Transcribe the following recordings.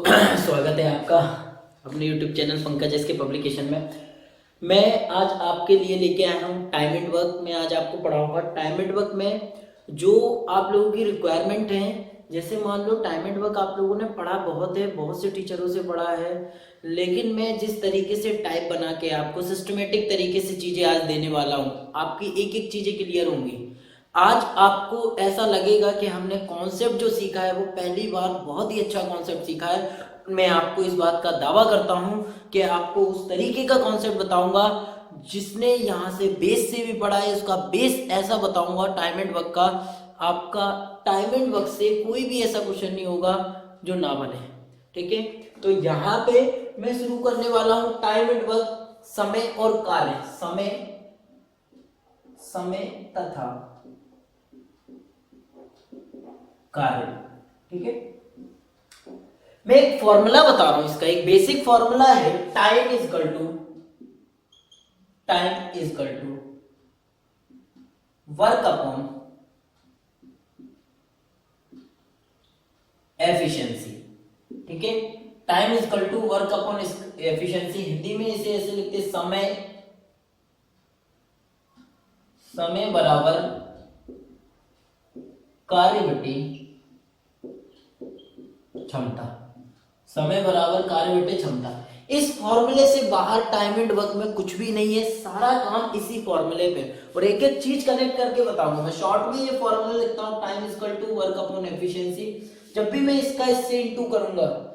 स्वागत है आपका अपने YouTube चैनल पंकज एस के पब्लिकेशन में। मैं आज आपके लिए लेके आया हूँ टाइम एंड वर्क में। आज आपको पढ़ाऊंगा टाइम एंड वर्क में जो आप लोगों की रिक्वायरमेंट है। जैसे मान लो टाइम एंड वर्क आप लोगों ने पढ़ा बहुत है, बहुत से टीचरों से पढ़ा है, लेकिन मैं जिस तरीके से टाइप बना के आपको सिस्टमेटिक तरीके से चीज़ें आज देने वाला हूँ, आपकी एक एक चीज़ें क्लियर होंगी। आज आपको ऐसा लगेगा कि हमने कॉन्सेप्ट जो सीखा है वो पहली बार बहुत ही अच्छा कॉन्सेप्ट सीखा है। मैं आपको इस बात का दावा करता हूं कि आपको उस तरीके का कॉन्सेप्ट बताऊंगा जिसने यहाँ से बेस से भी पढ़ा है, उसका बेस ऐसा बताऊंगा टाइम एंड वर्क का। आपका टाइम एंड वर्क से कोई भी ऐसा क्वेश्चन नहीं होगा जो ना बने। ठीक है, तो यहाँ पे मैं शुरू करने वाला हूँ टाइम एंड वर्क, समय और कार्य, समय तथा कार्य। ठीक है, मैं एक फॉर्मूला बता रहा हूं, इसका एक बेसिक फॉर्मूला है। Time is equal to work upon efficiency. ठीक है, time is equal to work upon efficiency. Hindi में इसे ऐसे लिखते, समय बराबर कार्य बटे क्षमता। समय बराबर कार्य बटे क्षमता। इस फॉर्मूले से बाहर टाइम एंड वर्क में कुछ भी नहीं है, सारा काम इसी फॉर्मूले पे। और एक एक चीज कनेक्ट करके बताऊंगा मैं। शॉर्ट में ये फॉर्मूला लिखता हूं, time is equal to work upon efficiency. जब भी मैं इसका इससे इंटू करूंगा,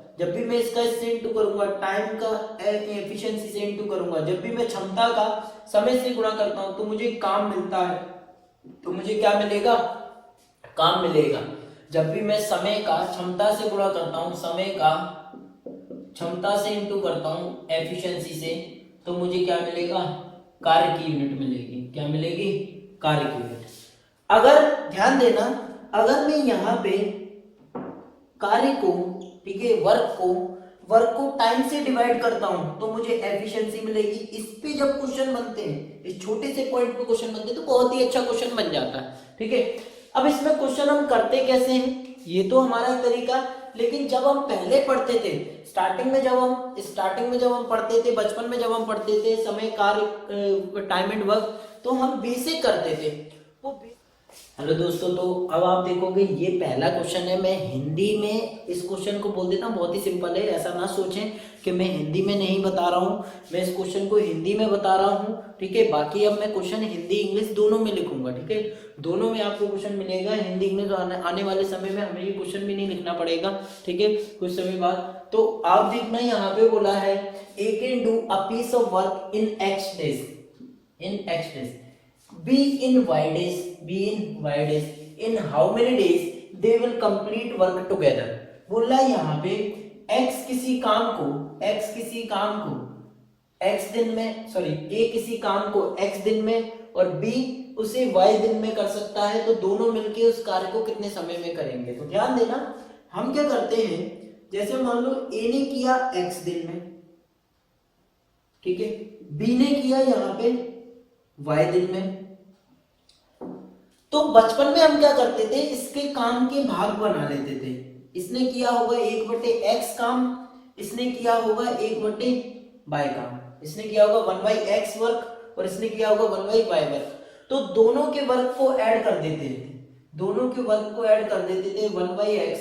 टाइम का एफिशिएंसी से इंटू करूंगा, जब भी मैं क्षमता का समय से गुणा करता हूं तो मुझे काम मिलता है। तो मुझे क्या मिलेगा? काम मिलेगा। जब भी मैं समय का क्षमता से गुणा करता हूं, समय का क्षमता से इंटू करता हूं एफिशिएंसी से, तो मुझे क्या मिलेगा? कार्य की यूनिट मिलेगी। क्या मिलेगी? कार्य की यूनिट। अगर ध्यान देना, अगर मैं यहाँ पे कार्य को, ठीक है, वर्क को टाइम से डिवाइड करता हूं तो मुझे एफिशिएंसी मिलेगी। इस पे जब क्वेश्चन बनते हैं, इस छोटे से पॉइंट पे क्वेश्चन बनते हैं तो बहुत ही अच्छा क्वेश्चन बन जाता है। ठीक है, अब इसमें क्वेश्चन हम करते कैसे हैं, ये तो हमारा तरीका। लेकिन जब हम पहले पढ़ते थे, स्टार्टिंग में जब हम पढ़ते थे, बचपन में जब हम पढ़ते थे समय, कार्य, टाइम एंड वर्क, तो हम बेसिक करते थे वो। हेलो दोस्तों, तो अब आप देखोगे ये पहला क्वेश्चन है। मैं हिंदी में इस क्वेश्चन को बोल देता हूँ, बहुत ही सिंपल है। ऐसा ना सोचें कि मैं हिंदी में नहीं बता रहा हूँ, मैं इस क्वेश्चन को हिंदी में बता रहा हूँ। ठीक है, बाकी अब मैं क्वेश्चन हिंदी इंग्लिश दोनों में लिखूंगा। ठीक है, दोनों में आपको क्वेश्चन मिलेगा, हिंदी इंग्लिश। आने वाले समय में हमें ये क्वेश्चन भी नहीं लिखना पड़ेगा। ठीक है, कुछ समय बाद। तो आप देखना, यहाँ पे बोला है A can do a piece of work in X days, be in y days, in how many days they will complete work together। बोला यहाँ पे x किसी काम को x दिन में, a किसी काम को x दिन में और b उसे y दिन में कर सकता है, तो दोनों मिलके उस कार्य को कितने समय में करेंगे। तो ध्यान देना, हम क्या करते हैं, जैसे मान लो a ने किया x दिन में, ठीक है, b ने किया यहाँ पे y दिन में। तो बचपन में हम क्या करते थे, इसके काम के भाग बना लेते थे। इसने किया होगा 1/x काम, इसने किया होगा 1/y काम, इसने किया होगा 1/x वर्क और इसने किया होगा 1/y वर्क। तो दोनों के वर्क को ऐड कर देते थे, 1/x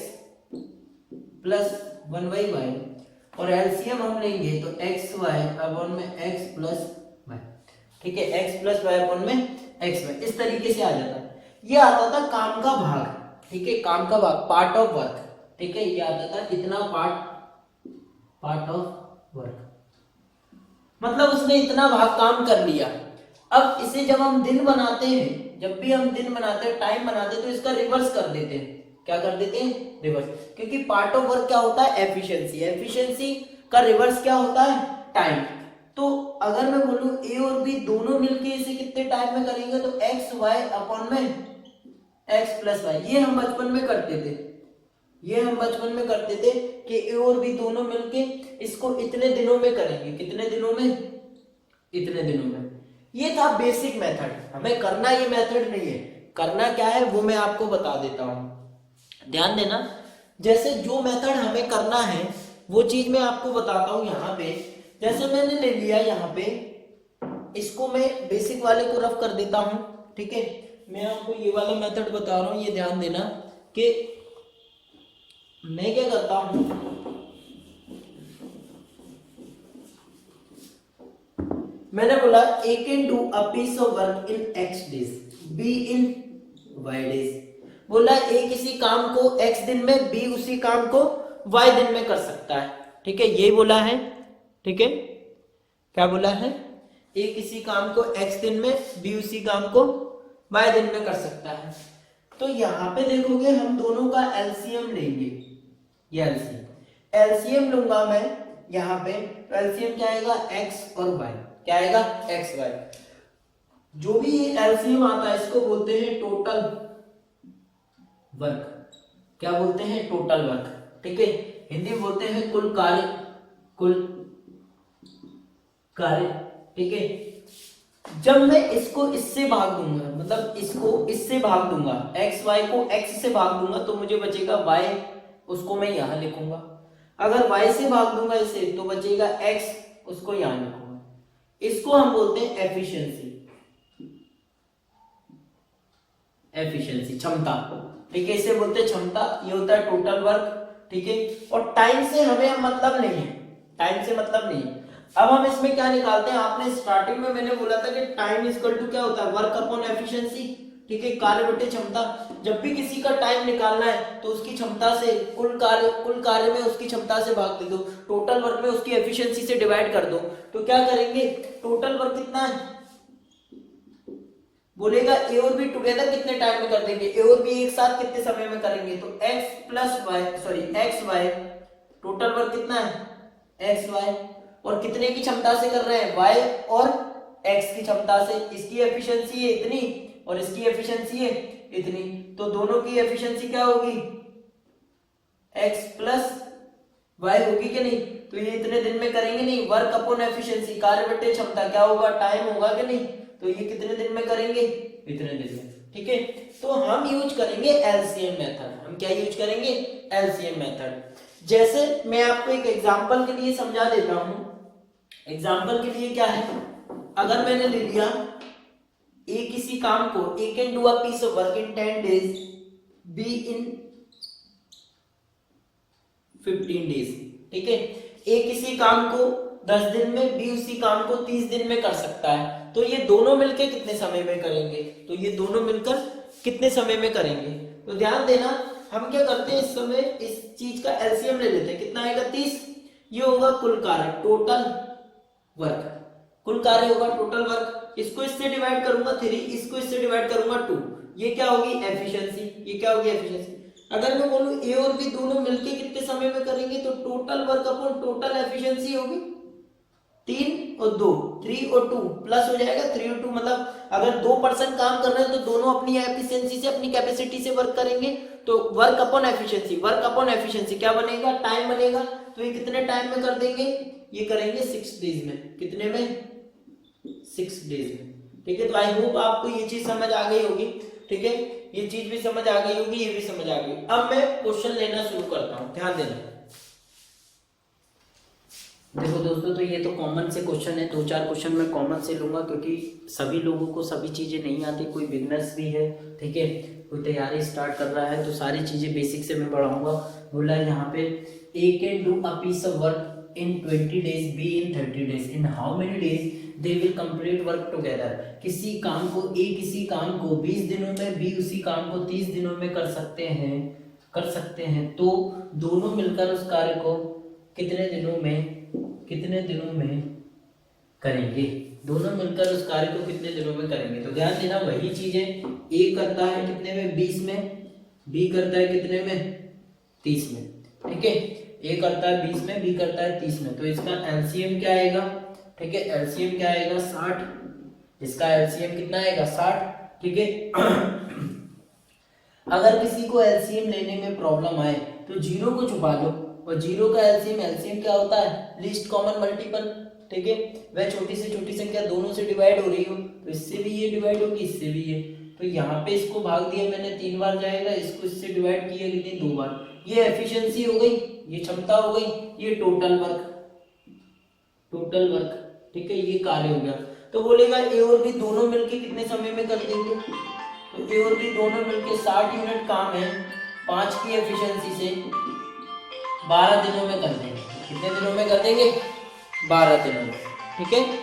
प्लस 1/y, और एलसीएम हम लेंगे तो xy अपॉन में x प्लस y। ठीक है, x प्लस y अपॉन में xy, इस तरीके से आ जाता है। ये आता था काम का भाग। ठीक है, काम का भाग, पार्ट ऑफ वर्क। ठीक है, ये आता था इतना पार्ट ऑफ वर्क, मतलब उसने इतना भाग काम कर लिया। अब इसे जब हम दिन बनाते हैं, जब भी हम दिन बनाते हैं, टाइम बनाते हैं, तो इसका रिवर्स कर देते हैं। क्या कर देते हैं? रिवर्स। क्योंकि पार्ट ऑफ वर्क क्या होता है? एफिशिएंसी का रिवर्स क्या होता है? टाइम। तो अगर मैं बोलूं ए और बी दोनों मिलके इसे कितने टाइम में करेंगे, तो एक्स वाई अपॉन में एक्स प्लस वाई। ये हम बचपन में करते थे कि ए और बी दोनों मिलके इसको इतने दिनों में करेंगे। कितने दिनों में? इतने दिनों में। ये था बेसिक मेथड। हमें करना ये मेथड नहीं है, करना क्या है वो मैं आपको बता देता हूं। ध्यान देना, जैसे जो मेथड हमें करना है वो चीज मैं आपको बताता हूं यहाँ पे। जैसे मैंने ले लिया यहाँ पे, इसको मैं बेसिक वाले को रफ कर देता हूं, ठीक है। मैं आपको ये वाला मेथड बता रहा हूं, ये ध्यान देना कि मैं क्या करता हूं, मैंने बोला A can do a piece of work in X days, B in Y days। बोला A किसी काम को X दिन में, B उसी काम को Y दिन में कर सकता है, ठीक है, यही बोला है, ठीक है। क्या बोला है? A किसी काम को X दिन में, B उसी काम को Y दिन में कर सकता है। तो यहाँ पे देखोगे हम दोनों का एलसीएम लेंगे, ये एलसीएम लूंगा मैं यहाँ पे। तो एलसीएम क्या आएगा? X और Y। क्या आएगा? X Y। जो भी एलसीएम आता है इसको बोलते हैं टोटल वर्क। क्या बोलते हैं? टोटल वर्क, ठीक है। हिंदी में बोलते हैं कुल कार्य, ठीक है। जब मैं इसको इससे भाग दूंगा, मतलब इसको इससे भाग दूंगा, एक्स वाई को एक्स से भाग दूंगा, तो मुझे बचेगा वाई, उसको मैं यहां लिखूंगा। अगर वाई से भाग दूंगा इसे तो बचेगा एक्स, उसको यहां लिखूंगा। इसको हम बोलते हैं एफिशिएंसी, क्षमता, ठीक है। इसे बोलते हैं क्षमता, ये होता है टोटल वर्क, ठीक है। और टाइम से हमें मतलब नहीं है, टाइम से मतलब नहीं है। अब हम इसमें क्या निकालते हैं? आपने स्टार्टिंग में मैंने बोला था कि टाइम इज इक्वल टू क्या होता है? वर्क अपॉन एफिशिएंसी, ठीक है, कार्य बटे क्षमता। जब भी किसी का टाइम निकालना है तो उसकी क्षमता से, कुल कार्य में उसकी क्षमता से भाग दे दो, टोटल वर्क में उसकी एफिशिएंसी से डिवाइड कर दो। तो क्या करेंगे? टोटल वर्क कितना है बोलेगा, ए और बी टुगेदर कितने टाइम में कर देंगे, ए और बी एक साथ कितने समय में करेंगे, तो एक्स वाई, टोटल वर्क कितना है? X Y. और कितने की क्षमता से कर रहे हैं? वाई और एक्स की क्षमता से। इसकी एफिशिएंसी है इतनी और इसकी एफिशिएंसी है इतनी, तो दोनों की एफिशिएंसी क्या होगी? एक्स प्लस वाई होगी कि नहीं? तो ये इतने दिन में करेंगे नहीं, वर्क अपॉन एफिशिएंसी, कार्य बटे क्षमता, क्या होगा? टाइम होगा कि नहीं? तो ये कितने दिन में करेंगे? इतने दिन में, ठीक है। तो हम यूज करेंगे एलसीएम मेथड। हम क्या यूज करेंगे? LCM method. जैसे मैं आपको एक एग्जांपल के लिए समझा देता हूं। एग्जांपल के लिए क्या है, अगर मैंने ले लिया ए किसी काम को, A can do a piece of work in 10 days, B in 15 days, ठीक है। ए किसी काम को 10 दिन में, बी उसी काम को 30 दिन में कर सकता है। तो ये दोनों मिलकर कितने समय में करेंगे? तो ये दोनों मिलकर कितने समय में करेंगे? तो ध्यान देना, हम क्या करते हैं इस समय, इस चीज का एलसीएम ले लेते हैं। कितना आएगा? 30। ये होगा कुल कार्य, टोटल वर्क, कुल कार्य होगा टोटल वर्क। इसको इससे डिवाइड करूंगा 3, इसको इससे डिवाइड करूंगा 2। ये क्या होगी? एफिशिएंसी। ये क्या होगी? एफिशिएंसी। अगर मैं बोलूं ए और बी दोनों मिलके कितने समय में करेंगे, तो total work upon total efficiency होगी 3 और 2, 3 और 2 प्लस हो जाएगा 3 और 2, मतलब अगर 2% काम कर रहे हैं तो दोनों अपनी एफिशिएंसी से, अपनी कैपेसिटी से वर्क करेंगे। तो work upon efficiency, work upon efficiency क्या बनेगा? टाइम बनेगा। तो ये कितने टाइम में कर देंगे? ये करेंगे 6 डेज में। कितने में? 6 डेज में, ठीक है। तो आई होप आपको ये चीज समझ आ गई होगी, ठीक है। ये चीज भी समझ आ गई होगी, ये भी समझ आ गई। अब मैं क्वेश्चन लेना शुरू करता हूं, ध्यान देना। देखो दोस्तों, तो ये तो कॉमन से क्वेश्चन है, 2-4 क्वेश्चन मैं कॉमन से लूंगा, क्योंकि सभी लोगों को सभी चीजें नहीं आती, कोई बिगनर्स भी है, ठीक है, कोई तैयारी स्टार्ट कर रहा है, तो सारी चीजें बेसिक से मैं पढ़ाऊंगा। बोला है यहाँ पे, A can do a piece of work in 20 days, B in 30 days, in how many days they will complete work together। किसी काम को, A किसी काम को 20 दिनों में, B उसी काम को 30 दिनों में कर सकते हैं, तो दोनों मिलकर उस कार्य को कितने दिनों में करेंगे? दोनों मिलकर उस कार्य को कितने दिनों में करेंगे? तो ध्यान देना, वही चीज है, A करता है कितने में? 20 में, B करता है कितने में? 30 में, ठीक है। ए करता है 20 में, बी करता है 30 में, तो इसका एलसीएम क्या आएगा? ठीक है, एलसीएम क्या आएगा? 60। इसका एलसीएम कितना आएगा? 60, ठीक है। अगर किसी को एलसीएम लेने में प्रॉब्लम आए तो जीरो को छुपा लो, और जीरो का एलसीएम क्या होता है? लीस्ट कॉमन मल्टीपल, ठीक है। वह छोटी से छोटी संख्या दोनों से डिवाइड हो रही हो, तो इससे भी ये डिवाइड होगी, इससे भी ये, तो यहाँ पे इसको भाग दिया मैंने 3 बार जाएगा, इसको इससे डिवाइड किया कितनी? 2 बार। ये एफिशिएंसी हो गई, ये क्षमता हो गई, ये टोटल वर्क, ठीक है, ये कार्य हो गया। तो बोलेगा ए और बी दोनों मिलके कितने समय में कर देंगे, तो ए और बी दोनों मिलके 60 यूनिट काम है 5 की एफिशिएंसी से 12 दिनों में कर देंगे। कितने दिनों में कर देंगे, 12 दिनों में, ठीक है।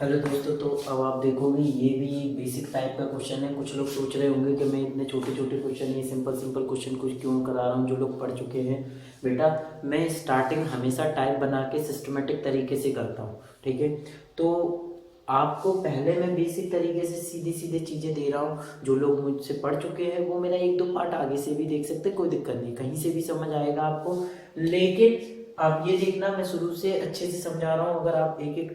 हेलो दोस्तों, तो अब आप देखोगे ये भी एक बेसिक टाइप का क्वेश्चन है। कुछ लोग सोच रहे होंगे कि मैं इतने छोटे छोटे क्वेश्चन, ये सिंपल सिंपल क्वेश्चन कुछ क्यों करा रहा हूँ। जो लोग पढ़ चुके हैं, बेटा मैं स्टार्टिंग हमेशा टाइप बना के सिस्टमेटिक तरीके से करता हूँ, ठीक है। तो आपको पहले मैं बेसिक तरीके से सीधी सीधे चीज़ें दे रहा हूँ। जो लोग मुझसे पढ़ चुके हैं वो मेरा 1-2 पार्ट आगे से भी देख सकते हैं, कोई दिक्कत नहीं, कहीं से भी समझ आएगा आपको। लेकिन आप ये देखना, मैं शुरू से अच्छे से समझा रहा हूँ। अगर आप एक एक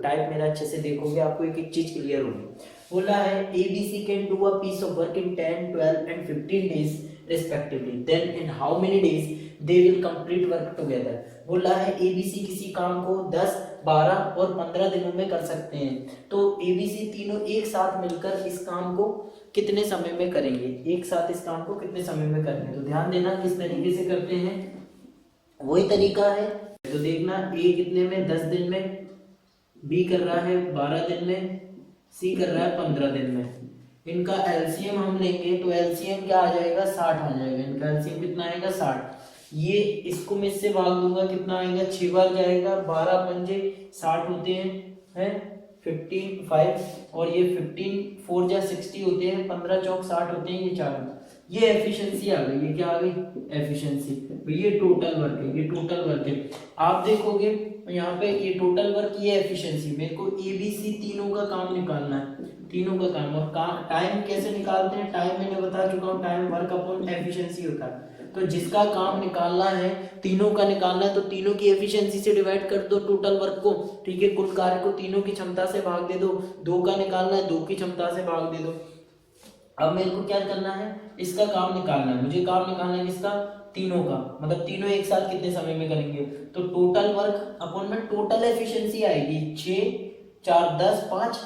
टाइप मेरा अच्छे से देखोगे, आपको एक एक चीज क्लियर होगी। बोला है ABC can do a piece of work in 10, 12 and 15 days respectively, then in how many days they will complete work together. बोला है ABC किसी काम को 10, 12 और 15 दिनों में कर सकते हैं। तो ABC तीनों एक साथ मिलकर इस काम को कितने समय में करेंगे, एक साथ इस काम को कितने समय में करेंगे। तो ध्यान देना किस तरीके से करते हैं, वही तरीका है। तो देखना ए कितने में, 10 दिन में, बी कर रहा है 12 दिन में, सी कर रहा है 15 दिन में। इनका एलसीएम हम लेंगे तो एलसीएम क्या आ जाएगा, 60 आ जाएगा। इनका एलसीएम कितना आएगा, 60। ये इसको मैं इससे भाग दूंगा, कितना आएगा, 6 बार जाएगा, 12 पंजे 60 होते हैं 15 5, और ये 15 4 जा 60 होते हैं, 15 चौक 60 होते हैं, ये 4। ये एफिशिएंसी आ गई, ये क्या आ गई, एफिशिएंसी। ये टोटल वर्क है, ये टोटल वर्क है। आप देखोगे यहाँ पे ये टोटल वर्क, ये एफिशिएंसी। मेरे को ABC तीनों का काम निकालना है, तीनों का काम। और टाइम कैसे निकालते हैं, टाइम मैंने बता चुका हूँ, टाइम वर्क अपॉन एफिशिएंसी होता है। तो जिसका काम निकालना है, तीनों का निकालना है, तो तीनों की एफिशिएंसी से डिवाइड कर दो टोटल वर्क को, ठीक है। कुल कार्य को तीनों की क्षमता से भाग दे दो, 2 का निकालना है, 2 की क्षमता से भाग दे दो। अब मेरे को क्या करना है, इसका काम निकालना है। मुझे काम निकालना है किसका, तीनों का, मतलब तीनों एक साथ कितने समय में करेंगे। तो टोटल वर्क अपॉन में टोटल एफिशिएंसी आएगी 6, 4 10, 5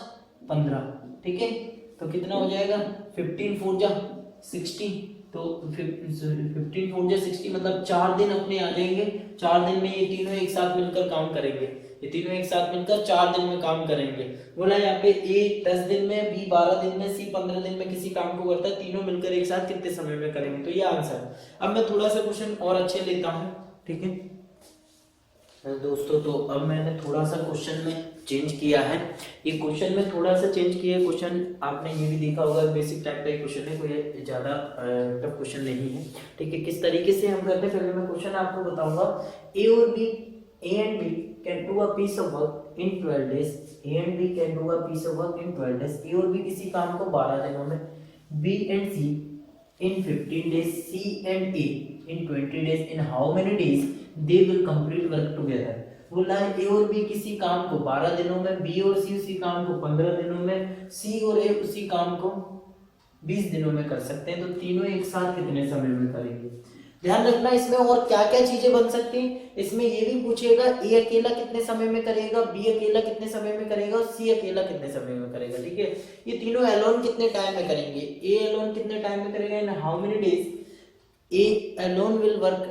15, ठीक है। तो कितना हो जाएगा, 15 4 जा 60, तो 15 4 जा 60, मतलब 4 दिन अपने आ जाएंगे। 4 दिन में ये तीनों एक साथ मिलकर काम करेंगे, ये तीनों एक साथ मिलकर 4 दिन में काम करेंगे। बोला यहाँ पे ए 10 दिन में, बी 12 दिन में, सी 15 दिन में किसी काम को करता है, तीनों मिलकर एक साथ कितने समय में करेंगे। तो ये आंसर। अब मैं थोड़ा सा क्वेश्चन और अच्छे लेता हूँ, ठीक है दोस्तों। तो अब मैंने थोड़ा सा क्वेश्चन में चेंज किया है, ये क्वेश्चन में थोड़ा सा चेंज किया है। क्वेश्चन आपने ये भी देखा होगा, बेसिक टाइप का एक क्वेश्चन है, कोई ज़्यादा टफ क्वेश्चन नहीं है, ठीक है। किस तरीके से हम करते हैं, पहले मैं क्वेश्चन आपको बताऊंगा। ए और B, A and B can do a piece of work in 12 days, A and B can do a piece of work in 12 days। A और बी किसी काम को 12 दिनों में, B and C in 15 days, C and A in 20 days, in how many days they will complete work together। बोला है ए और B किसी काम को 12 दिनों में, बी और सी उसी काम को 15 दिनों में, सी और ए उसी काम को 20 दिनों में कर सकते हैं। तो तीनों एक साथ कितने समय में करेंगे। ध्यान रखना इसमें और क्या क्या चीजें बन सकती हैं। इसमें ये भी पूछेगा ए अकेला कितने समय में करेगा, बी अकेला कितने समय में करेगा और सी अकेला कितने समय में करेगा, ठीक है। ये तीनों एलोन कितने टाइम में करेंगे, ए एलोन कितने टाइम में करेगा, in how many days A alone will work,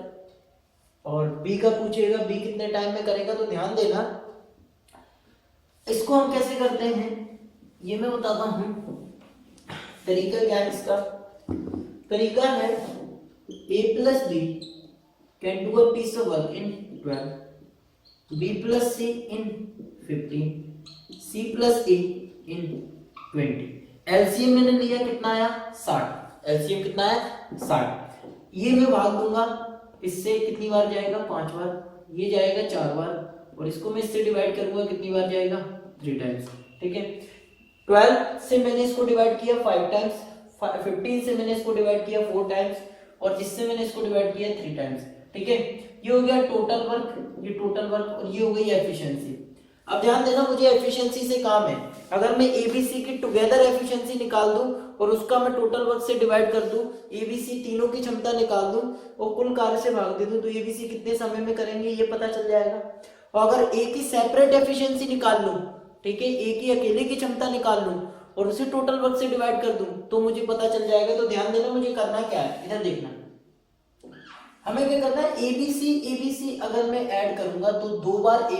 और बी का पूछेगा बी कितने टाइम में करेगा। तो ध्यान देना, इसको हम कैसे करते हैं ये मैं बताता हूं। तरीका क्या है इसका, तरीका है A plus B can do a piece of work in 12, B plus C in 15, C plus A in 20। LCM मैंने लिया कितना आया, 60। LCM कितना है, 60। ये मैं भाग दूंगा, इससे कितनी बार जाएगा, 5 बार, ये जाएगा 4 बार, और इसको मैं इससे डिवाइड करूंगा, कितनी बार जाएगा, 3 टाइम्स, ठीक है। 12 से मैंने इसको डिवाइड किया 5 टाइम्स, 15 से मैंने इसको डिवाइड किया 4 टाइम्स, और इससे मैंने इसको डिवाइड किया 3 टाइम्स, ठीक है। ये हो गया टोटल वर्क, ये टोटल वर्क, और ये हो गई एफिशिएंसी। अब ध्यान देना, मुझे एफिशिएंसी से काम है। अगर मैं एबीसी की टुगेदर एफिशिएंसी निकाल दूं और उसका मैं टोटल वर्क से डिवाइड कर दूं, एबीसी तीनों की क्षमता निकाल दूं और कुल कार्य से भाग दे दूं, तो एबीसी कितने समय में करेंगे ये पता चल जाएगा। और अगर ए की सेपरेट एफिशिएंसी निकाल लूं, ठीक है, ए की अकेले की क्षमता निकाल लूं और उसे टोटल वर्क से डिवाइड कर दूं तो मुझे पता चल जाएगा। तो ध्यान देना मुझे करना क्या है, इधर देखना, हमें क्या करना है, एबीसी अगर मैं ऐड करूंगा तो दो बार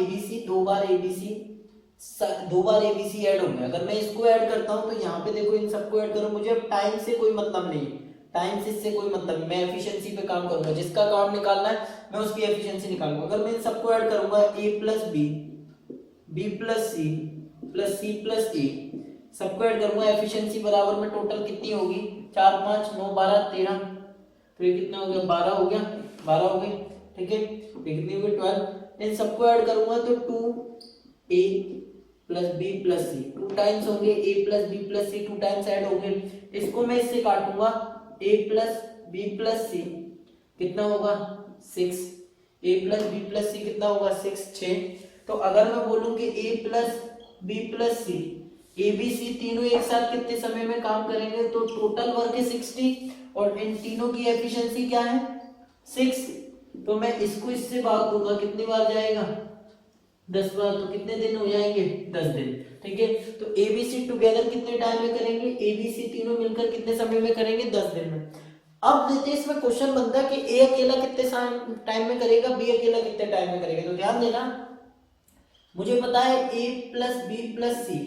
एबीसी ऐड होंगे। अगर मैं इसको ऐड करता हूं तो यहाँ पे देखो इन सबको ऐड करूं, मुझे अब टाइम से कोई मतलब नहीं है, टाइम से इससे कोई मतलब नहीं, मैं एफिशिएंसी पे काम करूंगा, जिसका काम निकालना है मैं उसकी एफिशिएंसी निकालूंगा। अगर मैं इन सबको ऐड करूंगा A plus B plus C plus A, सबको ऐड करूंगा, एफिशिएंसी बराबर में टोटल कितनी होगी, 4 5 9 12 13, तो ये कितना हो गया, 12 हो गया, 12 हो गई, ठीक है, ये कितनी हो गई 12। इन सबको ऐड करूंगा तो 2a plus B plus C, 2 times होंगे a plus B plus C, 2 times add होंगे। इसको मैं इससे काटूंगा, a plus B plus C कितना होगा 6, a plus B plus C कितना होगा 6 6। तो अगर मैं बोलूं कि a plus B plus C, A B C तीनों एक साथ कितने समय में काम करेंगे, तो टोटल वर्क है 60 और इन तीनों की एफिशिएंसी क्या है 6। तो मैं इसको इससे भाग दूंगा, कितनी बार जाएगा 10 बार, तो कितने दिन हो जाएंगे 10 दिन, ठीक है। तो ए बी सी टुगेदर कितने टाइम में करेंगे, ए बी सी तीनों मिलकर कितने समय में करेंगे 10 दिन में। अब देते हैं इसमें क्वेश्चन बनता है कि ए अकेला कितने टाइम में करेगा, बी अकेला कितने टाइम में करेगा। तो ध्यान देना, मुझे पता है ए प्लस बी प्लस सी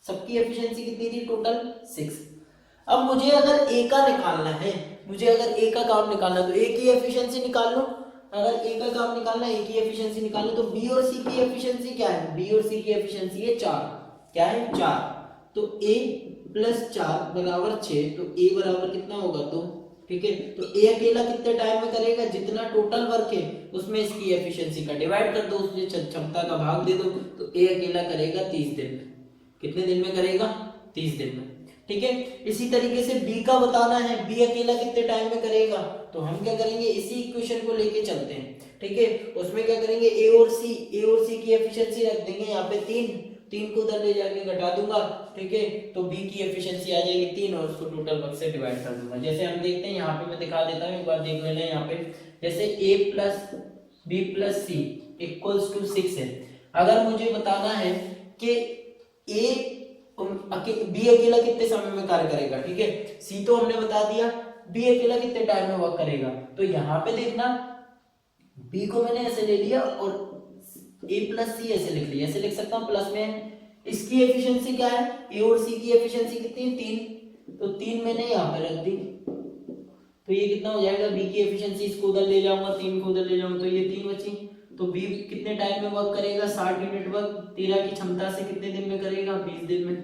सबकी एफिशिएंसी कितनी थी टोटल 6। अब मुझे अगर ए का निकालना है, मुझे अगर ए का काम निकालना है तो ए की एफिशिएंसी निकाल लो। अगर ए का काम निकालना है, ए की एफिशिएंसी निकालना, तो बी और सी की एफिशिएंसी क्या है, बी और सी की एफिशिएंसी है 4, क्या है 4। तो ए प्लस 4 बराबर 6, तो ए बराबर कितना होगा 2, ठीक है। तो ए अकेला कितने टाइम में करेगा, जितना टोटल वर्क है उसमें इसकी एफिशिएंसी का डिवाइड कर दो, उसमें क्षमता का भाग दे दो, तो ए अकेला करेगा 30 दिन में। कितने दिन में करेगा 30 दिन में, ठीक है। इसी तरीके से बी का बताना है, बी अकेला कितने टाइम में करेगा, तो हम क्या करेंगे इसी इक्वेशन को लेके चलते हैं, ठीक है। उसमें क्या करेंगे ए और सी की एफिशिएंसी रख देंगे यहाँ पे 3 को उधर ले जाके घटा दूंगा, ठीक है। तो बी की एफिशिएंसी आ जाएगी 3 और उसको टोटल वर्क से डिवाइड कर दूंगा। जैसे हम देखते हैं यहाँ पे, मैं दिखा देता हूँ, एक बार देख लेना यहाँ पे, जैसे A plus B plus C equals to 6 है। अगर मुझे बताना है कि बी अकेला कितने समय में कार्य करेगा, ठीक है, सी तो हमने बता दिया, बी अकेला कितने टाइम में वर्क करेगा। तो यहाँ पे देखना, बी को मैंने ऐसे ले लिया और ए प्लस सी ऐसे लिख लिया, ऐसे लिख सकता हूँ प्लस में। इसकी एफिशिएंसी क्या है, ए और सी की एफिशिएंसी कितनी है 3, तो 3 मैंने यहाँ पे रख दी, तो ये कितना हो जाएगा, बी की एफिशिएंसी, इसको उधर ले जाऊंगा 3 को उधर ले जाऊंगा, तो ये 3 बची। तो बी कितने टाइम में वर्क करेगा 60 यूनिट वर्क 13 की क्षमता से कितने दिन में करेगा 20 दिन में,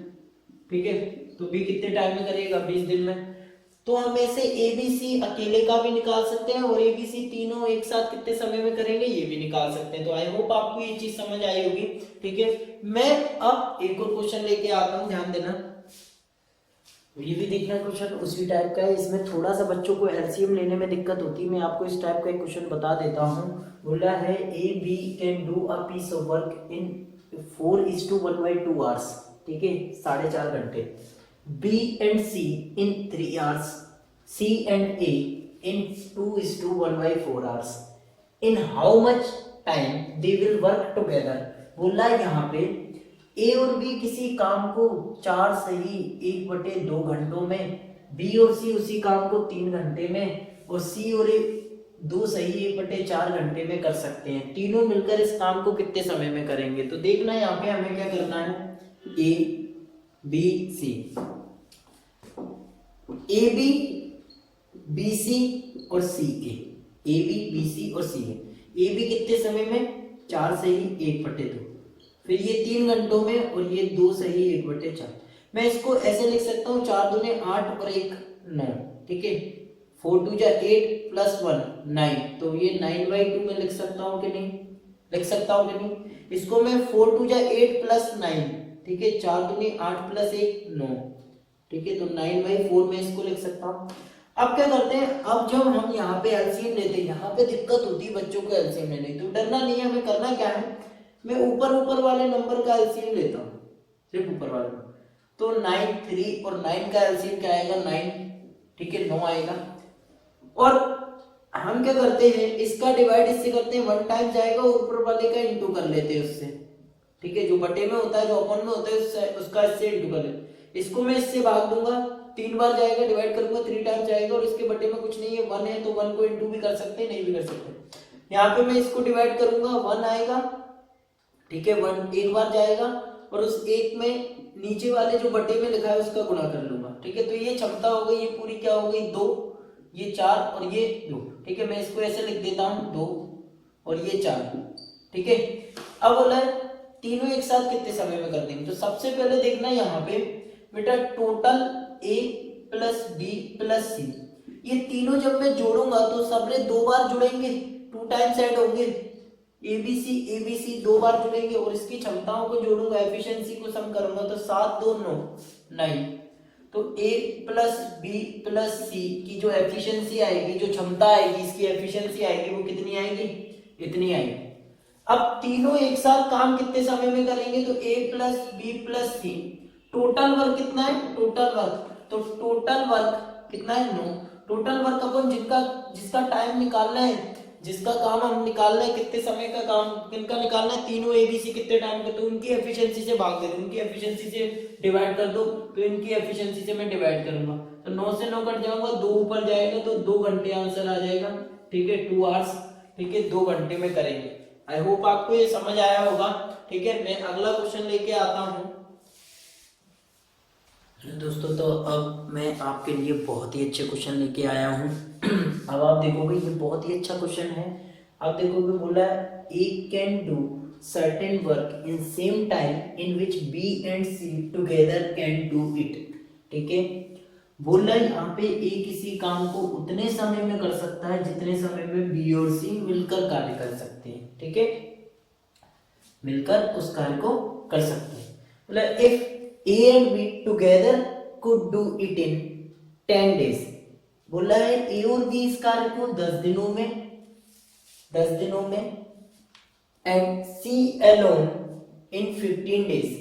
ठीक है। तो बी कितने टाइम में करेगा 20 दिन में। तो हम ऐसे ए बी सी अकेले का भी निकाल सकते हैं और ए बी सी तीनों एक साथ कितने समय में करेंगे ये भी निकाल सकते हैं। तो आई होप आपको ये चीज समझ आई होगी, ठीक है। मैं अब एक और क्वेश्चन लेके आता हूं, ध्यान देना, ये भी देखना क्वेश्चन उसी टाइप का है। इसमें थोड़ा सा बच्चों को एलसीएम लेने में दिक्कत होती है, मैं आपको इस टाइप का एक क्वेश्चन बता देता हूँ। बोला है A B can do a piece of work in 4:1/2 hours, ठीक है, 4.5 घंटे। B and C in 3 hours, C and A in 2:1/4 hours. In how much time they will work together. बोला है यहाँ पे ए और बी किसी काम को 4 सही 1/2 घंटों में, बी और सी उसी काम को 3 घंटे में, और सी और ए 2 सही 1/4 घंटे में कर सकते हैं। तीनों मिलकर इस काम को कितने समय में करेंगे। तो देखना यहाँ पे हमें क्या करना है, A B C, A B B C और C A B B C और सी ए बी कितने समय में 4 सही 1/2, फिर ये 3 घंटों में, और ये 2 सही 1/4। मैं इसको ऐसे लिख सकता हूँ 4 दूने 8 और 1 9, ठीक है, 4 2 जा 8 प्लस 1 9, तो ये 9/2 में लिख सकता हूँ कि नहीं, लिख सकता हूँ कि नहीं। इसको मैं 4 2 जा 8 प्लस 9, ठीक है, 4 दूने 8 प्लस 1 9, ठीक है, तो 9/4 में इसको लिख सकता हूँ। अब क्या करते हैं, अब जब हम यहाँ पे एलसीएम लेते हैं, यहाँ पे दिक्कत होती है बच्चों को एलसीएम लेने, तो डरना नहीं है, हमें करना क्या है, मैं ऊपर वाले नंबर का एलसीएम लेता हूँ, सिर्फ ऊपर वाले। तो 9 3 और 9 का एलसीएम क्या आएगा 9, ठीक है, 9 आएगा। और हम क्या करते हैं, इसका डिवाइड इससे करते हैं, 1 टाइम जाएगा और ऊपर वाले का इंटू कर लेते हैं उससे, ठीक है, जो बटे में होता है जो अपॉन में होता है उसका इससे इंटू कर लेते हैं। इसको मैं इससे भाग दूंगा, 3 बार जाएगा, डिवाइड करूंगा 3 टाइम्स जाएगा, और इसके बटे में कुछ नहीं है, 1 है, तो 1 को इंटू भी कर सकते हैं, नहीं भी कर सकते। यहाँ पे मैं इसको डिवाइड करूंगा, 1 आएगा, ठीक है, 1 एक बार जाएगा, और उस एक में नीचे वाले जो बटे में लिखा है उसका गुणा कर लूंगा, ठीक है। तो ये क्षमता हो गई, ये पूरी क्या हो गई, 2, ये 4 और ये 2, ठीक है। मैं इसको ऐसे लिख देता हूँ, 2 और ये 4, ठीक है। अब बोला है तीनों एक साथ कितने समय में कर देंगे, तो सबसे पहले देखना यहाँ पे बेटा total A plus B plus सी, ये तीनों जब मैं जोड़ूंगा तो सबने 2 बार जुड़ेंगे, 2 टाइम्स ऐड होंगे, एबीसी 2 बार जुड़ेंगे, और इसकी क्षमताओं को जोड़ूंगा, एफिशिएंसी को सम करूंगा, तो 7 2 9 9, तो ए प्लस बी प्लस सी की जो एफिशिएंसी आएगी, जो क्षमता आएगी, इसकी एफिशिएंसी आएगी, वो कितनी आएगी, इतनी आएगी। अब तीनों एक साथ काम कितने समय में करेंगे, तो ए प्लस बी प्लस सी, टोटल वर्क कितना है, टोटल वर्क, तो टोटल वर्क कितना है, 9, टोटल वर्क अपन जिसका टाइम निकालना है, जिसका काम हम निकालना है, कितने समय का काम किनका निकालना है, तीनों एबीसी कितने टाइम का, तो उनकी एफिशिएंसी से भाग दे दो, उनकी एफिशिएंसी से डिवाइड कर दो, तो इनकी एफिशिएंसी से मैं डिवाइड करूंगा, तो 9 से 9 कट जाऊंगा, 2 ऊपर जाएगा तो 2 घंटे आंसर आ जाएगा, ठीक है, 2 आवर्स, ठीक है, 2 घंटे में करेंगे। आई होप आपको ये समझ आया होगा, ठीक है। मैं अगला क्वेश्चन लेके आता हूं दोस्तों। तो अब मैं आपके लिए बहुत ही अच्छे क्वेश्चन लेके आया हूं। अब आप देखोगे ये बहुत ही अच्छा क्वेश्चन है। आप देखोगे बोला है A can do certain work in same time in which B and C together can do it, ठीक है। बोला है यहाँ पे ए किसी काम को उतने समय में कर सकता है जितने समय में बी और सी मिलकर कार्य कर सकते हैं, ठीक है, मिलकर उस कार्य को कर सकते हैं। बोला if A and be together could do it in 10 days, बोला है ए और बी इस कार्य को 10 दिनों में and C alone in 15 days,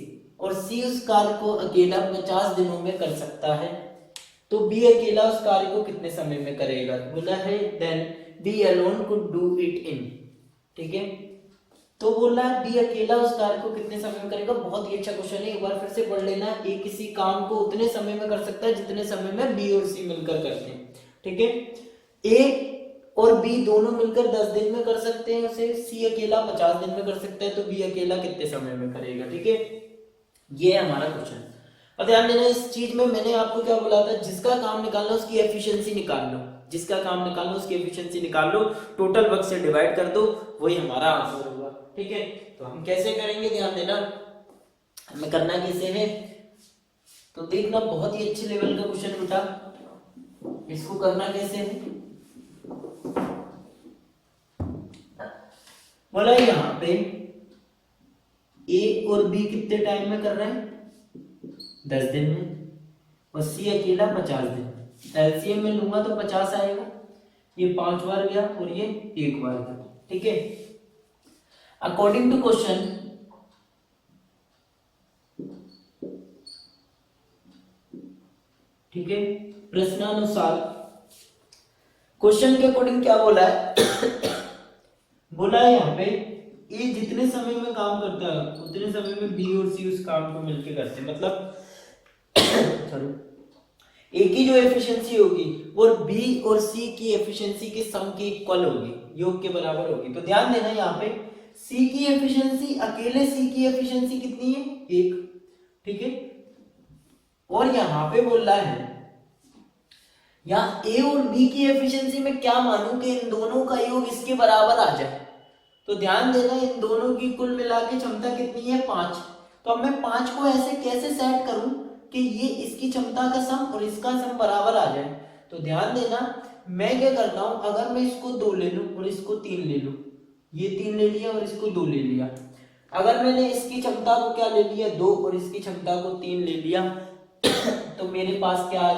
और सी उस कार्य को अकेला 50 दिनों में कर सकता है, तो बी अकेला उस कार्य को कितने समय में करेगा, बोला है then B alone could do it in, ठीक है। तो बोला है बी अकेला उस कार्य को कितने समय में करेगा। बहुत ही अच्छा क्वेश्चन है, एक बार फिर से पढ़ लेना। ए किसी काम को उतने समय में कर सकता है जितने समय में बी और सी मिलकर करते हैं, ठीक है। ए और बी दोनों मिलकर 10 दिन में कर सकते हैं उसे, सी अकेला 50 दिन में कर सकता है, तो बी अकेला कितने समय में करेगा, ठीक है। ये है हमारा क्वेश्चन। और ध्यान देना इस चीज में मैंने आपको क्या बोला था, जिसका काम निकालना उसकी एफिशिएंसी निकाल लो, जिसका काम निकालना उसकी एफिशिएंसी निकाल लो, टोटल वर्क से डिवाइड कर दो, वही हमारा आंसर होगा, ठीक है। तो हम कैसे करेंगे, ध्यान देना हमें करना कैसे है, तो देखना बहुत ही अच्छे लेवल का क्वेश्चन बेटा, इसको करना कैसे है। बोला यहाँ पे ए और बी कितने टाइम में कर रहे हैं, 10 दिन में, और सी अकेला 50 दिन। एलसीएम में लूंगा तो 50 आएगा, ये 5 बार गया और ये 1 बार गया, ठीक है। अकॉर्डिंग टू क्वेश्चन, ठीक है, प्रश्नानुसार क्वेश्चन के अकॉर्डिंग क्या बोला है बोला है यहाँ पे ए जितने समय में काम करता है उतने समय में बी और सी उस काम को मिलकर करते हैं, मतलब ए की जो एफिशिएंसी होगी वो बी और सी की एफिशिएंसी के सम के इक्वल होगी, योग के बराबर होगी। तो ध्यान देना यहाँ पे सी की एफिशिएंसी, अकेले सी की एफिशिएंसी कितनी है, 1, ठीक है। और यहाँ पे बोल रहा है यहाँ ए और बी की एफिशिएंसी में क्या मानूं कि इन दोनों का योग इसके बराबर आ जाए। तो ध्यान देना इन दोनों की कुल मिला के क्षमता कितनी है, 5। तो अब मैं 5 को ऐसे कैसे सेट करूं कि ये इसकी क्षमता का सम और इसका सम बराबर आ जाए। तो ध्यान देना मैं क्या करता हूं, अगर मैं इसको 2 ले लूं और इसको 3 ले लूं, ये 3 ले लिया और इसको 2 ले लिया, अगर मैंने इसकी क्षमता को क्या ले लिया 2 और इसकी क्षमता को 3 ले लिया तो मेरे पास क्या आ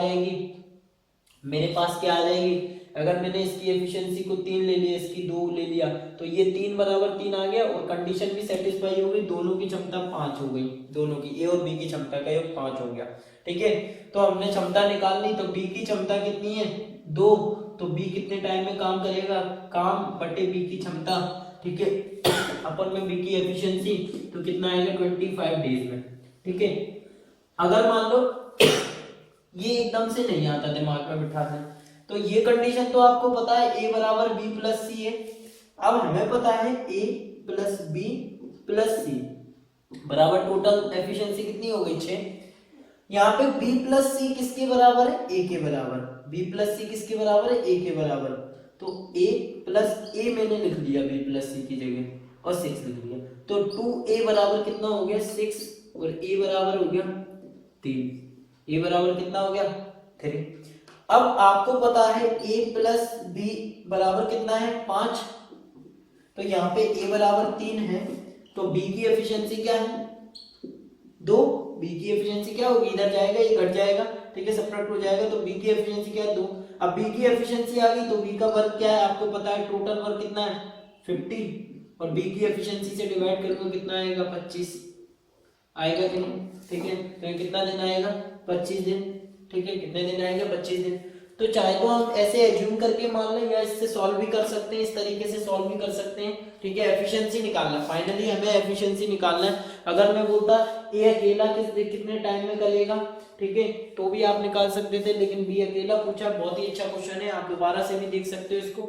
जाएगी, अगर मैंने इसकी एफिशिएंसी को 3 ले लिया, इसकी 2 ले लिया, तो ये 3 बराबर 3 आ गया और कंडीशन भी सेटिस्फाई हो गई, दोनों की क्षमता 5 हो गई, दोनों की ए और बी की क्षमता का योग 5 हो गया, ठीक है। तो हमने क्षमता निकालनी, तो बी की क्षमता कितनी है 2, तो बी कितने टाइम में काम करेगा, काम बटे बी की क्षमता, ठीक है, अपन में बी की एफिशिएंसी तो कितना आएगा 25 डेज में, ठीक है। अगर मान लो ये एकदम से नहीं आता दिमाग में बिठाने। तो ये कंडीशन तो आपको पता है a बराबर b प्लस सी है। अब हमें पता है a प्लस बी प्लस सी बराबर टोटल एफिशिएंसी कितनी हो गई 6। यहाँ पे b प्लस सी किसके बराबर है, a के बराबर। b प्लस सी किसके बराबर है, a के बराबर। तो a प्लस a मैंने लिख दिया b प्लस सी की जगह और 6 लिख दिया। तो 2a बराबर कितना हो गया 6 और a बराबर हो गया 3। a बराबर कितना हो गया 3। अब आपको पता है a प्लस बी बराबर कितना है 5। तो यहाँ पे a बराबर 3 है तो b की एफिशिएंसी क्या है 2। b की एफिशिएंसी क्या होगी, इधर जाएगा ये घट जाएगा, ठीक है, सब्ट्रैक्ट हो जाएगा। तो b की एफिशिएंसी क्या है 2। अब b की एफिशिएंसी आ गई तो b का वर्क क्या है आपको पता है, टोटल वर्क कितना है 50 और b की एफिशिएंसी से डिवाइड करोगे कितना आएगा 25 आएगा कि नहीं, ठीक है। तो कितना दिन आएगा 25 दिन, ठीक है, कितने दिन आएंगे 25 दिन। तो चाहे तो हम ऐसे एज्यूम करके मान लें या इससे सॉल्व भी कर सकते हैं, इस तरीके से सॉल्व भी कर सकते हैं, ठीक है। एफिशिएंसी निकालना, फाइनली हमें एफिशिएंसी निकालना है। अगर मैं बोलता ए अकेला कितने टाइम में करेगा, ठीक है, तो भी आप निकाल सकते थे, लेकिन बी अकेला पूछा, बहुत ही अच्छा क्वेश्चन है, आप दोबारा से भी देख सकते हो इसको।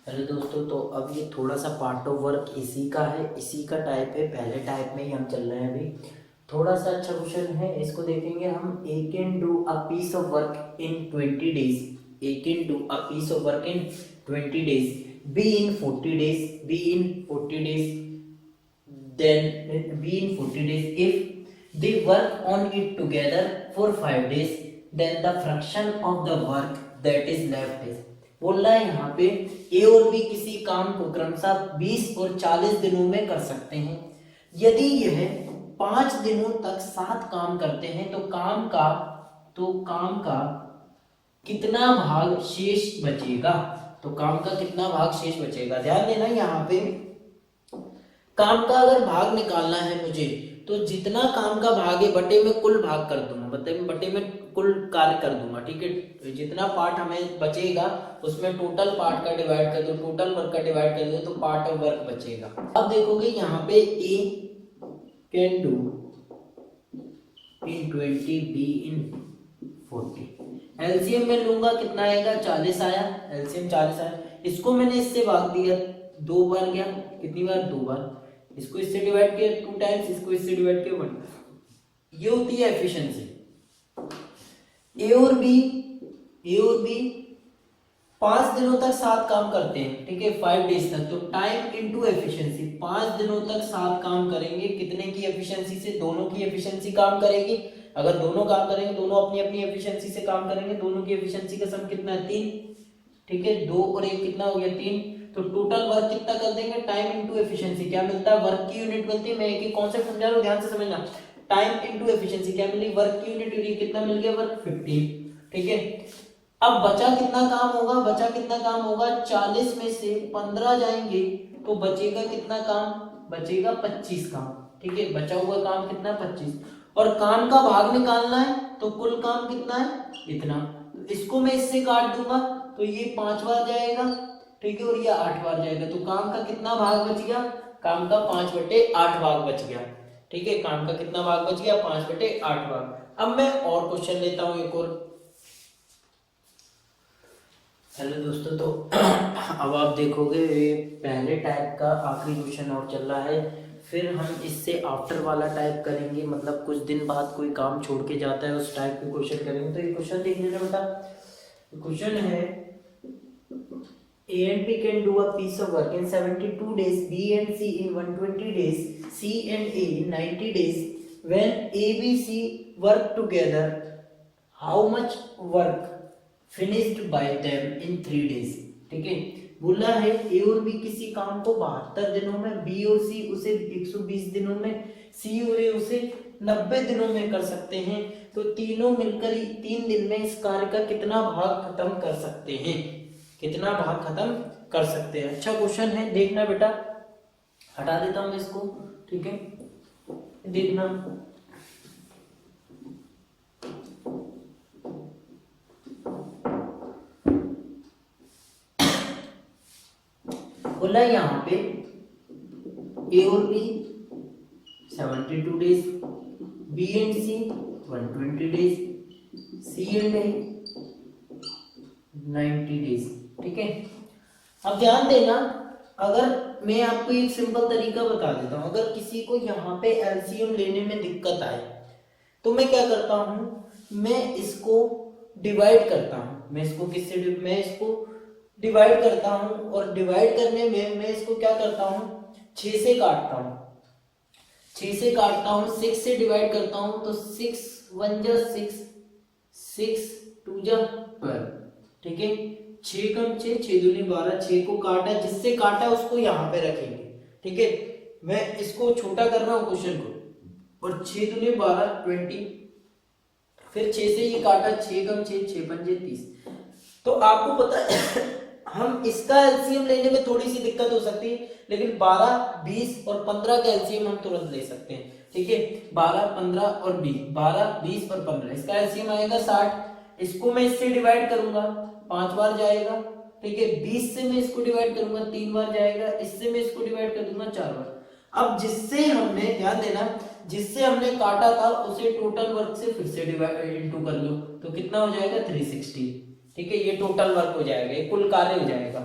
हेलो दोस्तों, तो अब ये थोड़ा सा पार्ट ऑफ वर्क इसी का है, इसी का टाइप है, पहले टाइप में ही हम चल रहे हैं अभी। थोड़ा सा अच्छा क्वेश्चन है, इसको देखेंगे हम। A can do a piece of work in 20 days, A can do a piece of work in 20 days, B in 40 days, B in 40 days, then be in 40 days. If they work on it together for 5 days, then the fraction of the work that is left is, बोल रहा है यहाँ पे ए और B किसी काम को क्रमशः 20 और 40 दिनों में कर सकते हैं। यदि यह 5 दिनों तक साथ काम करते हैं तो काम का कितना भाग शेष बचेगा, तो काम का कितना भाग शेष बचेगा। ध्यान देना, यहाँ पे काम का अगर भाग निकालना है मुझे तो जितना काम का भाग है बटे में कुल भाग कर दूंगा, बटे में कुल कार्य कर दूंगा, ठीक है। जितना पार्ट हमें बचेगा उसमें टोटल पार्ट का डिवाइड कर दो, टोटल वर्क का डिवाइड कर दो तो पार्ट ऑफ वर्क बचेगा। अब देखोगे यहाँ पे A can do in 20, B in 40। LCM में लूंगा कितना आएगा 40 आया, एलसीएम 40 आया। इसको मैंने इससे भाग दिया 2 बार, गया कितनी बार 2 बार, इसको इससे डिवाइड किया 2 टाइम्स, इसको इससे डिवाइड किया 1। ये होती है एफिशिएंसी। ए और बी 5 दिनों तक साथ काम करते हैं, ठीक है, 5 डेज तक। तो टाइम इनटू एफिशिएंसी, 5 दिनों तक साथ काम करेंगे, कितने की एफिशिएंसी से, दोनों की एफिशिएंसी काम करेगी। अगर दोनों काम करेंगे, दोनों अपनी अपनी एफिशिएंसी से काम करेंगे, दोनों की एफिशिएंसी का सम कितना है 3, ठीक है, 2 और 1 कितना हो गया 3। तो टोटल वर्क कितना कर देंगे, टाइम इनटू एफिशिएंसी क्या मिलता है, वर्क की यूनिट मिलती है। मैं एक कॉन्सेप्ट समझा रहा हूं, ध्यान से समझना। टाइम इनटू एफिशिएंसी क्या मिली, वर्क की यूनिट, कितना मिल गया वर्क 15, ठीक है। अब बचा कितना काम होगा 40 में से 15 जाएंगे तो बचेगा कितना काम, बचेगा 25 काम, ठीक है। बचा हुआ काम कितना 25, और काम का भाग निकालना है तो कुल काम कितना है इतना। इसको मैं इससे काट दूंगा तो ये 5 बार जाएगा, ठीक है, और ये 8 बार जाएगा। तो काम का कितना भाग बच गया, काम का 5/8 भाग बच गया, ठीक है। काम का कितना भाग बच गया 5/8 भाग। अब मैं और क्वेश्चन लेता हूं एक और। हेलो दोस्तों, तो अब आप देखोगे ये पहले टाइप का आखिरी क्वेश्चन और चल रहा है, फिर हम इससे आफ्टर वाला टाइप करेंगे, मतलब कुछ दिन बाद कोई काम छोड़ के जाता है उस टाइप के क्वेश्चन करेंगे। तो ये क्वेश्चन देख लेना बेटा। क्वेश्चन है A and B can do a piece of work in 72 days, B and C in 120 days, C and A in 90 days. When A, B, C work together, how much work finished by them in 3 days? ठीक है, बोला है A और B किसी काम को 72 दिनों में, B और C उसे 120 दिनों में, C और A उसे 90 दिनों में कर सकते हैं। तो तीनों मिलकर 3 दिन में इस कार्य का कितना भाग खत्म कर सकते हैं, कितना भाग खत्म कर सकते हैं। अच्छा क्वेश्चन है, देखना बेटा। हटा देता हूं इसको, ठीक है, देखना। बोला यहाँ पे A और B 72 days, B and C 120 days, C and A 90 days. ठीक है, अब ध्यान देना, अगर मैं आपको एक सिंपल तरीका बता देता हूं, अगर किसी को यहाँ पे एलसीएम लेने में दिक्कत आए तो मैं क्या करता हूं, मैं इसको डिवाइड करता हूं। मैं इसको डिवाइड करता हूं, और डिवाइड करने में मैं इसको क्या करता हूं, 6 से काटता हूं, 6 से काटता हूं, 6 से डिवाइड करता हूं, तो 6 1 जा 6, 6 2 जा 12। ठीक है, 6 कम 6, 6 दूनी 12, 6 को काटा, जिससे काटा उसको यहाँ पे रखेंगे। ठीक है, मैं इसको छोटा कर रहा हूँ क्वेश्चन को, और 6 दूनी 12 20, फिर 6 से ये काटा, 6 कम 6, 6 पंजे 30। तो आपको पता है हम इसका एलसीएम लेने में थोड़ी सी दिक्कत हो सकती है, लेकिन 12 20 और 15 का एलसीएम हम तुरंत ले सकते हैं। ठीक है, 12 15 और 20, 12 20 और 15, इसका एलसीएम आएगा 60। इसको मैं इससे डिवाइड करूंगा, 5 बार जाएगा। ठीक है, 20 से मैं इसको डिवाइड करूंगा, 3 बार जाएगा। इससे मैं इसको डिवाइड कर दूंगा 4 बार। अब जिससे हमने, ध्यान देना, जिससे हमने काटा था उसे टोटल वर्क से फिर से डिवाइड इनटू कर लो, तो कितना हो जाएगा 360। ठीक है, ये टोटल वर्क हो जाएगा, ये कुल कार्य हो जाएगा।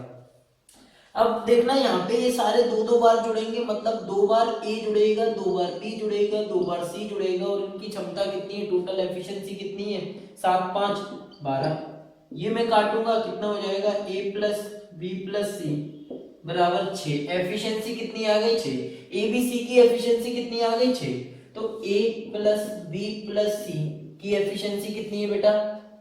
अब देखना यहाँ पे ये सारे 2-2 बार जुड़ेंगे, मतलब 2 बार ए जुड़ेगा, 2 बार बी जुड़ेगा, 2 बार सी जुड़ेगा, और इनकी क्षमता कितनी है, टोटल एफिशिएंसी कितनी है, 7 5 12। ये मैं काटूंगा, कितना हो जाएगा, ए प्लस बी प्लस सी बराबर 6। एफिशिएंसी कितनी आ गई, 6। ए बी सी की एफिशिएंसी कितनी आ गई, 6। तो ए प्लस बी प्लस सी की एफिशिएंसी कितनी है बेटा,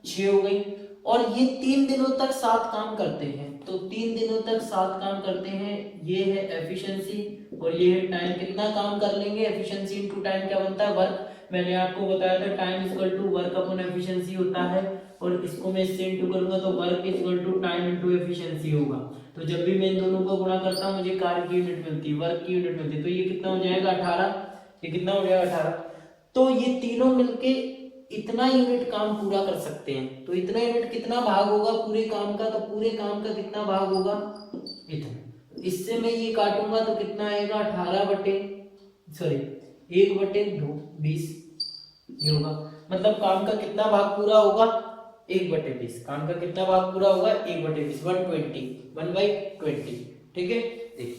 6 हो गई। और ये 3 दिनों तक साथ काम करते हैं, तो 3 दिनों तक साथ काम करते हैं। ये है एफिशिएंसी और ये है टाइम। कितना काम कर लेंगे, एफिशिएंसी इनटू टाइम क्या बनता है, वर्क। मैंने आपको बताया था time is equal to work upon efficiency होता है, और इसको मैं इससे इनटू करूंगा तो work is equal to time into efficiency होगा। तो जब भी मैं इन दोनों को गुणा करता हूं मुझे कार्य की यूनिट मिलती है, वर्क की यूनिट मिलती है। तो ये कितना हो जाएगा 18, ये कितना हो जाएगा 18। तो ये तीनों मिलके इतना यूनिट काम पूरा कर सकते हैं। तो इतना यूनिट कितना भाग होगा पूरे काम का, तो पूरे काम का कितना भाग होगा, इतना। इससे मैं ये काटूंगा तो कितना आएगा 1/2 20 ये होगा। मतलब काम का कितना भाग पूरा होगा, 1/20। काम का कितना भाग पूरा होगा, 1/20, 120, 1/20। ठीक है, देखिए